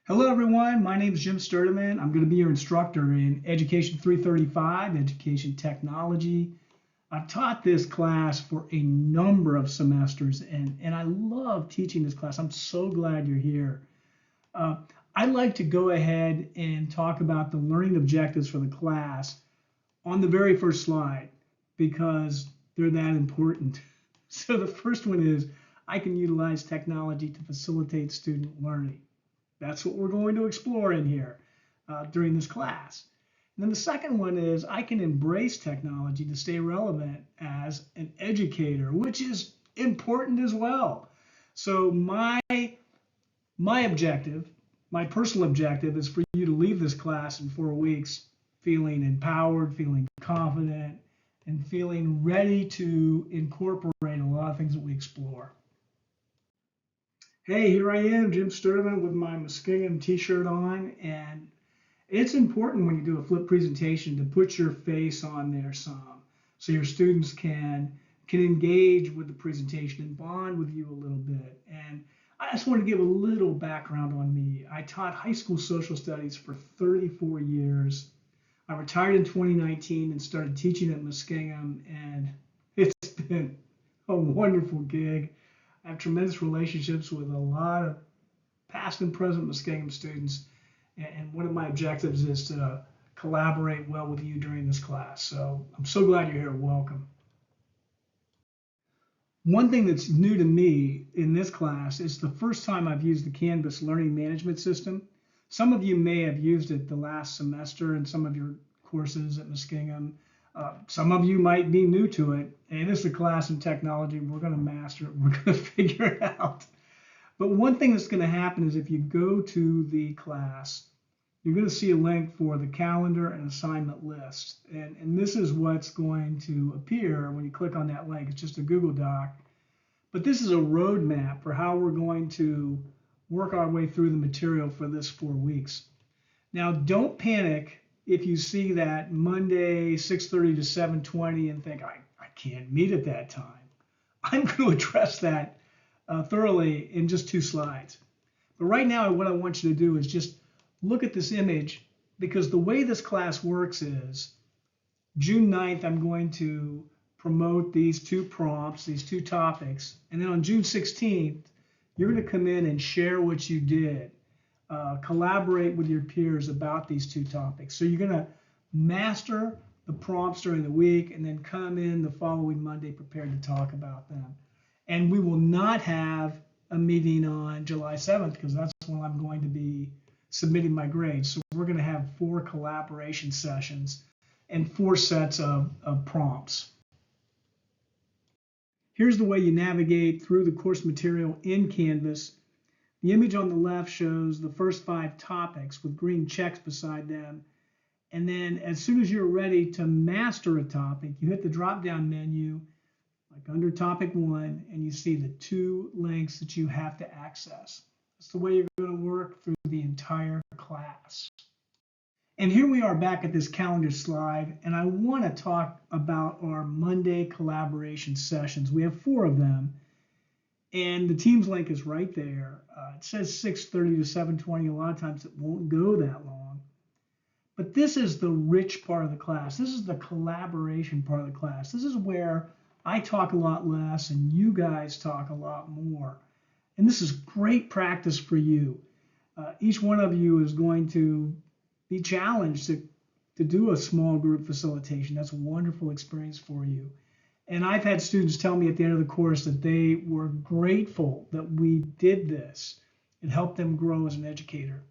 Hello everyone, my name is Jim Sturdivant. I'm going to be your instructor in Education 335, Education Technology. I've taught this class for a number of semesters and I love teaching this class. I'm so glad you're here. I'd like to go ahead and talk about the learning objectives for the class on the very first slide because they're that important. So the first one is I can utilize technology to facilitate student learning. That's what we're going to explore in here during this class. And then the second one is I can embrace technology to stay relevant as an educator, which is important as well. So my objective, my personal objective is for you to leave this class in 4 weeks feeling empowered, feeling confident, and feeling ready to incorporate a lot of things that we explore. Hey, here I am, Jim Sturdivant with my Muskingum t-shirt on, and it's important when you do a flip presentation to put your face on there some, so your students can engage with the presentation and bond with you a little bit. And I just want to give a little background on me. I taught high school social studies for 34 years. I retired in 2019 and started teaching at Muskingum, and it's been a wonderful gig. I have tremendous relationships with a lot of past and present Muskingum students, and one of my objectives is to collaborate well with you during this class. So I'm so glad you're here. Welcome. One thing that's new to me in this class is the first time I've used the Canvas Learning Management System. Some of you may have used it the last semester in some of your courses at Muskingum. Some of you might be new to it. Hey, this is a class in technology. We're going to master it. We're going to figure it out. But one thing that's going to happen is if you go to the class, you're going to see a link for the calendar and assignment list. And this is what's going to appear when you click on that link. It's just a Google Doc. But this is a roadmap for how we're going to work our way through the material for this 4 weeks. Now, don't panic if you see that Monday 6:30 to 7:20 and think, I can't meet at that time. I'm going to address that thoroughly in just 2 slides. But right now, what I want you to do is just look at this image, because the way this class works is June 9th, I'm going to promote these 2 prompts, these 2 topics. And then on June 16th, you're going to come in and share what you did. Collaborate with your peers about these 2 topics. So you're going to master the prompts during the week and then come in the following Monday prepared to talk about them. And we will not have a meeting on July 7th because that's when I'm going to be submitting my grades. So we're going to have 4 collaboration sessions and 4 sets of prompts. Here's the way you navigate through the course material in Canvas. The image on the left shows the first 5 topics with green checks beside them. And then as soon as you're ready to master a topic, you hit the drop-down menu, like under topic 1, and you see the 2 links that you have to access. That's the way you're going to work through the entire class. And here we are back at this calendar slide, and I want to talk about our Monday collaboration sessions. We have 4 of them. And the Teams link is right there. It says 6:30 to 7:20. A lot of times it won't go that long. But this is the rich part of the class. This is the collaboration part of the class. This is where I talk a lot less and you guys talk a lot more. And this is great practice for you. Each one of you is going to be challenged to do a small group facilitation. That's a wonderful experience for you. And I've had students tell me at the end of the course that they were grateful that we did this. It helped them grow as an educator.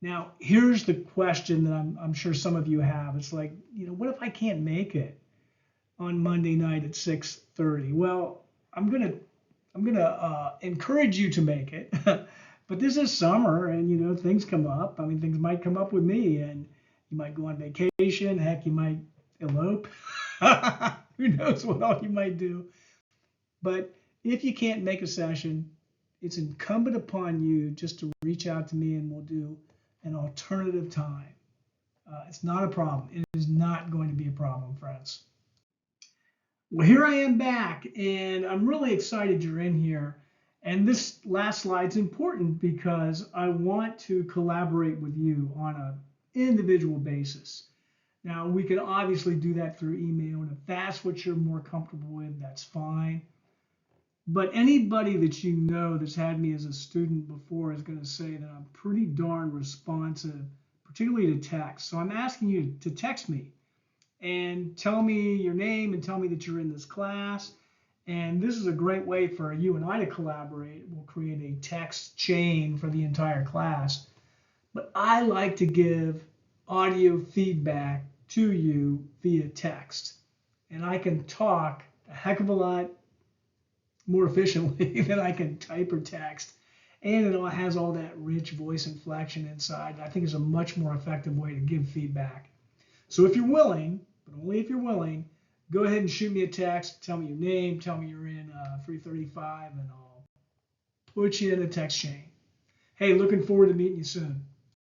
Now, here's the question that I'm sure some of you have. It's like, what if I can't make it on Monday night at 6:30? Well, I'm gonna encourage you to make it, but this is summer, and things come up. I mean, things might come up with me, and you might go on vacation. Heck, you might elope. Who knows what all you might do. But if you can't make a session, it's incumbent upon you just to reach out to me and we'll do an alternative time. It's not a problem. It is not going to be a problem, friends. Well, here I am back, and I'm really excited you're in here. And this last slide's important because I want to collaborate with you on an individual basis. Now, we can obviously do that through email, and if that's what you're more comfortable with, that's fine. But anybody that you know that's had me as a student before is going to say that I'm pretty darn responsive, particularly to text. So I'm asking you to text me and tell me your name and tell me that you're in this class. And this is a great way for you and I to collaborate. We'll create a text chain for the entire class. But I like to give audio feedback to you via text. And I can talk a heck of a lot more efficiently than I can type or text. And it has all that rich voice inflection inside. I think it's a much more effective way to give feedback. So if you're willing, but only if you're willing, go ahead and shoot me a text. Tell me your name. Tell me you're in 335, and I'll put you in a text chain. Hey, looking forward to meeting you soon.